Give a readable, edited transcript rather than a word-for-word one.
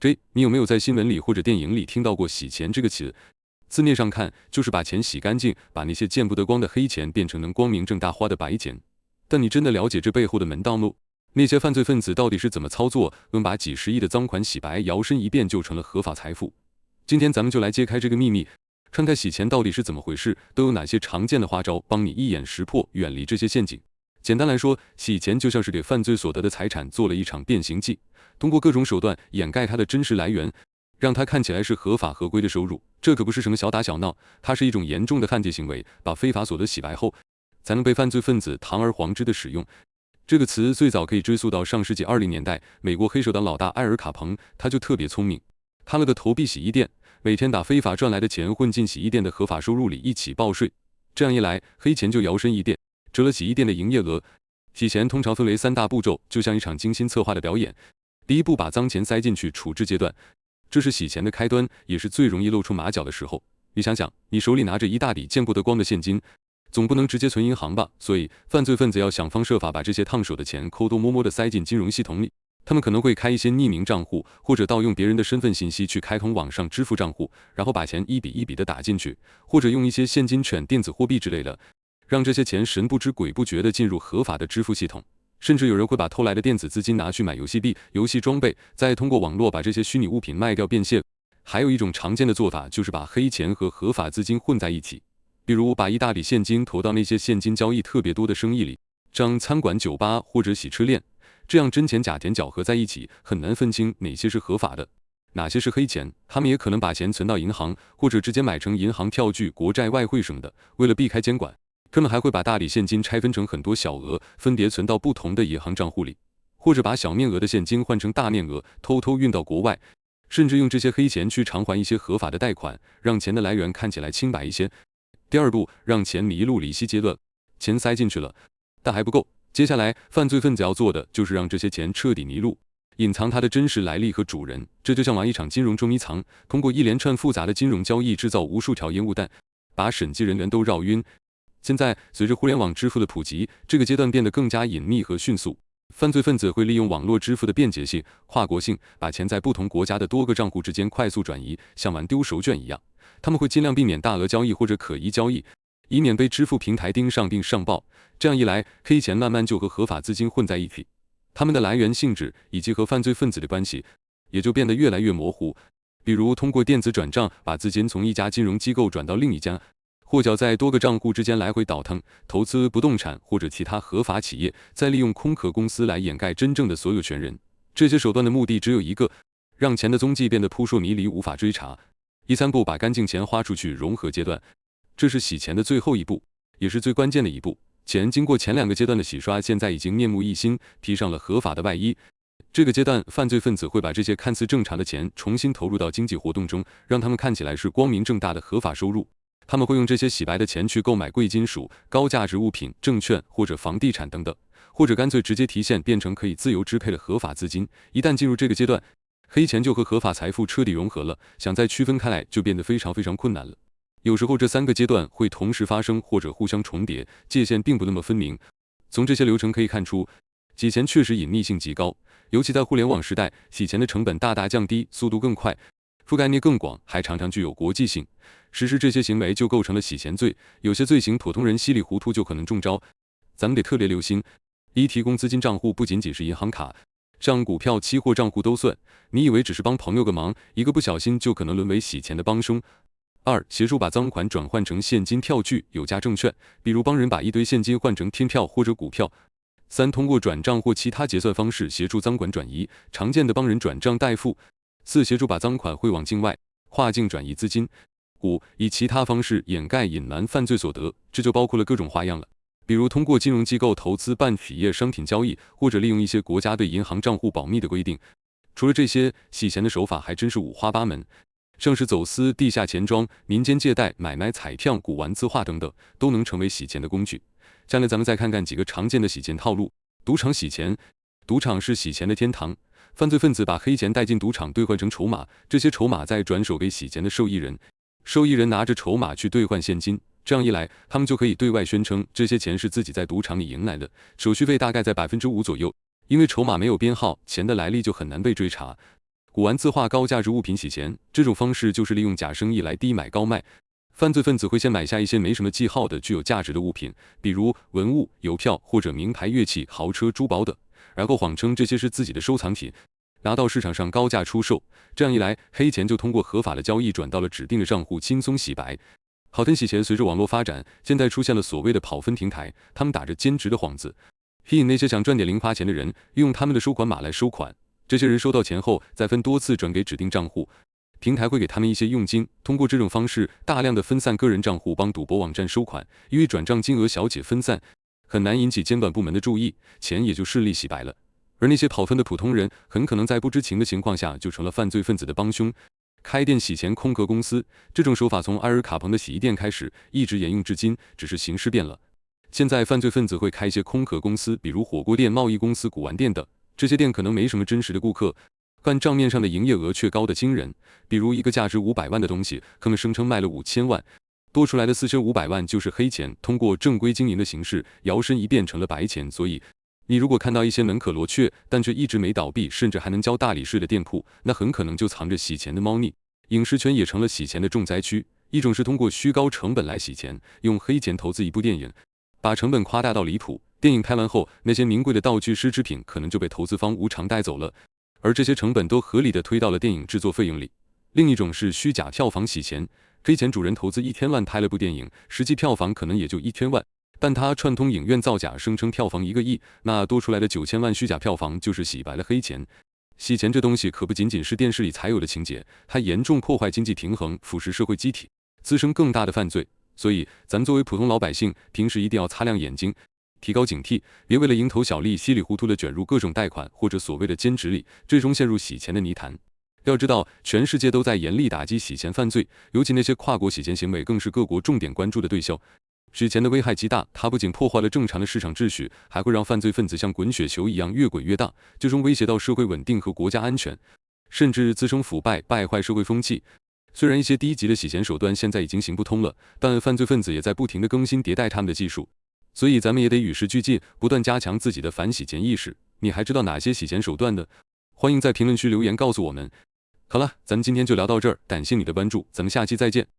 你有没有在新闻里或者电影里听到过洗钱这个词？字面上看就是把钱洗干净，把那些见不得光的黑钱变成能光明正大花的白钱。但你真的了解这背后的门道吗？那些犯罪分子到底是怎么操作，能把几十亿的赃款洗白，摇身一变就成了合法财富？今天咱们就来揭开这个秘密，看看洗钱到底是怎么回事，都有哪些常见的花招，帮你一眼识破，远离这些陷阱。简单来说，洗钱就像是给犯罪所得的财产做了一场变形计，通过各种手段掩盖它的真实来源，让它看起来是合法合规的收入。这可不是什么小打小闹，它是一种严重的汉奸行为，把非法所得洗白后，才能被犯罪分子堂而皇之的使用。这个词最早可以追溯到上世纪20年代，美国黑手党老大埃尔卡彭，他就特别聪明，开了个投币洗衣店，每天把非法赚来的钱混进洗衣店的合法收入里一起报税。这样一来，黑钱就摇身一变，折了洗衣店的营业额。洗钱通常分为3大步骤，就像一场精心策划的表演。第一步，把脏钱塞进去处置阶段，这是洗钱的开端，也是最容易露出马脚的时候。你想想，你手里拿着一大笔见不得光的现金，总不能直接存银行吧？所以犯罪分子要想方设法把这些烫手的钱抠偷摸摸地塞进金融系统里。他们可能会开一些匿名账户，或者盗用别人的身份信息去开通网上支付账户，然后把钱一笔一笔地打进去，或者用一些现金券、电子货币之类的，让这些钱神不知鬼不觉地进入合法的支付系统。甚至有人会把偷来的电子资金拿去买游戏币、游戏装备，再通过网络把这些虚拟物品卖掉变现。还有一种常见的做法就是把黑钱和合法资金混在一起，比如把一大笔现金投到那些现金交易特别多的生意里，像餐馆、酒吧或者洗车店，这样真钱假钱搅合在一起，很难分清哪些是合法的，哪些是黑钱。他们也可能把钱存到银行，或者直接买成银行票据、国债、外汇什么的。为了避开监管，他们还会把大笔现金拆分成很多小额，分别存到不同的银行账户里，或者把小面额的现金换成大面额，偷偷运到国外，甚至用这些黑钱去偿还一些合法的贷款，让钱的来源看起来清白一些。第二步，让钱迷路离析阶段，钱塞进去了，但还不够。接下来，犯罪分子要做的就是让这些钱彻底迷路，隐藏它的真实来历和主人。这就像玩一场金融捉迷藏，通过一连串复杂的金融交易制造无数条烟雾弹，把审计人员都绕晕。现在，随着互联网支付的普及，这个阶段变得更加隐秘和迅速。犯罪分子会利用网络支付的便捷性、跨国性，把钱在不同国家的多个账户之间快速转移，像玩丢手绢一样。他们会尽量避免大额交易或者可疑交易，以免被支付平台盯上并上报。这样一来，黑钱慢慢就和合法资金混在一起，他们的来源性质以及和犯罪分子的关系也就变得越来越模糊。比如通过电子转账把资金从一家金融机构转到另一家，或者在多个账户之间来回倒腾，投资不动产或者其他合法企业，再利用空壳公司来掩盖真正的所有权人。这些手段的目的只有一个，让钱的踪迹变得扑朔迷离，无法追查。第三步，把干净钱花出去，融合阶段，这是洗钱的最后一步，也是最关键的一步。钱经过前2个阶段的洗刷，现在已经面目一新，披上了合法的外衣。这个阶段，犯罪分子会把这些看似正常的钱重新投入到经济活动中，让他们看起来是光明正大的合法收入。他们会用这些洗白的钱去购买贵金属、高价值物品、证券或者房地产等等，或者干脆直接提现变成可以自由支配的合法资金。一旦进入这个阶段，黑钱就和合法财富彻底融合了，想再区分开来就变得非常困难了。有时候这3个阶段会同时发生或者互相重叠，界限并不那么分明。从这些流程可以看出，洗钱确实隐匿性极高，尤其在互联网时代，洗钱的成本大大降低，速度更快，覆盖面更广，还常常具有国际性。实施这些行为就构成了洗钱罪，有些罪行普通人稀里糊涂就可能中招。咱们得特别留心：一、提供资金账户不仅仅是银行卡，像股票、期货账户都算。你以为只是帮朋友个忙，一个不小心就可能沦为洗钱的帮凶。2、协助把赃款转换成现金票据、有价证券，比如帮人把一堆现金换成天票或者股票。3、通过转账或其他结算方式协助赃款转移，常见的帮人转账代付。4、协助把赃款汇往境外，跨境转移资金。5、以其他方式掩盖隐瞒犯罪所得，这就包括了各种花样了，比如通过金融机构投资办企业商品交易，或者利用一些国家对银行账户保密的规定。除了这些，洗钱的手法还真是五花八门，像是走私、地下钱庄、民间借贷、买卖彩票、古玩字画等等，都能成为洗钱的工具。下来咱们再看看几个常见的洗钱套路。赌场洗钱，赌场是洗钱的天堂，犯罪分子把黑钱带进赌场兑换成筹码，这些筹码再转手给洗钱的受益人，受益人拿着筹码去兑换现金，这样一来，他们就可以对外宣称这些钱是自己在赌场里赢来的，手续费大概在5%左右。因为筹码没有编号，钱的来历就很难被追查。古玩字画高价值物品洗钱，这种方式就是利用假生意来低买高卖。犯罪分子会先买下一些没什么记号的具有价值的物品，比如文物、邮票或者名牌乐器、豪车、珠宝等，然后谎称这些是自己的收藏品，拿到市场上高价出售。这样一来，黑钱就通过合法的交易转到了指定的账户，轻松洗白。好天洗钱随着网络发展，现在出现了所谓的跑分平台，他们打着兼职的幌子，吸引那些想赚点零花钱的人，用他们的收款码来收款。这些人收到钱后，再分多次转给指定账户，平台会给他们一些佣金。通过这种方式，大量的分散个人账户，帮赌博网站收款。因为转账金额小且分散，很难引起监管部门的注意，钱也就顺利洗白了。而那些跑分的普通人，很可能在不知情的情况下就成了犯罪分子的帮凶。开店洗钱空壳公司，这种手法从埃尔卡彭的洗衣店开始，一直沿用至今，只是形式变了。现在犯罪分子会开一些空壳公司，比如火锅店、贸易公司、古玩店等。这些店可能没什么真实的顾客，但账面上的营业额却高得惊人。比如一个价值500万的东西，他们声称卖了5000万，多出来的4500万就是黑钱，通过正规经营的形式摇身一变成了白钱。所以你如果看到一些门可罗雀，但却一直没倒闭，甚至还能交大理税的店铺，那很可能就藏着洗钱的猫腻。影视圈也成了洗钱的重灾区，一种是通过虚高成本来洗钱，用黑钱投资一部电影，把成本夸大到离谱，电影拍完后，那些名贵的道具、奢侈品可能就被投资方无偿带走了，而这些成本都合理的推到了电影制作费用里。另一种是虚假票房洗钱，黑钱主人投资1000万拍了部电影，实际票房可能也就1000万，但他串通影院造假，声称票房1个亿，那多出来的9000万虚假票房就是洗白了黑钱。洗钱这东西可不仅仅是电视里才有的情节，它严重破坏经济平衡，腐蚀社会机体，滋生更大的犯罪。所以咱作为普通老百姓，平时一定要擦亮眼睛，提高警惕，别为了蝇头小利稀里糊涂的卷入各种贷款或者所谓的兼职里，最终陷入洗钱的泥潭。要知道，全世界都在严厉打击洗钱犯罪，尤其那些跨国洗钱行为更是各国重点关注的对象。洗钱的危害极大，它不仅破坏了正常的市场秩序，还会让犯罪分子像滚雪球一样越滚越大，最终威胁到社会稳定和国家安全，甚至滋生腐败，败坏社会风气。虽然一些低级的洗钱手段现在已经行不通了，但犯罪分子也在不停地更新迭代他们的技术，所以咱们也得与时俱进，不断加强自己的反洗钱意识。你还知道哪些洗钱手段呢？欢迎在评论区留言告诉我们。好了，咱今天就聊到这儿，感谢你的关注，咱们下期再见。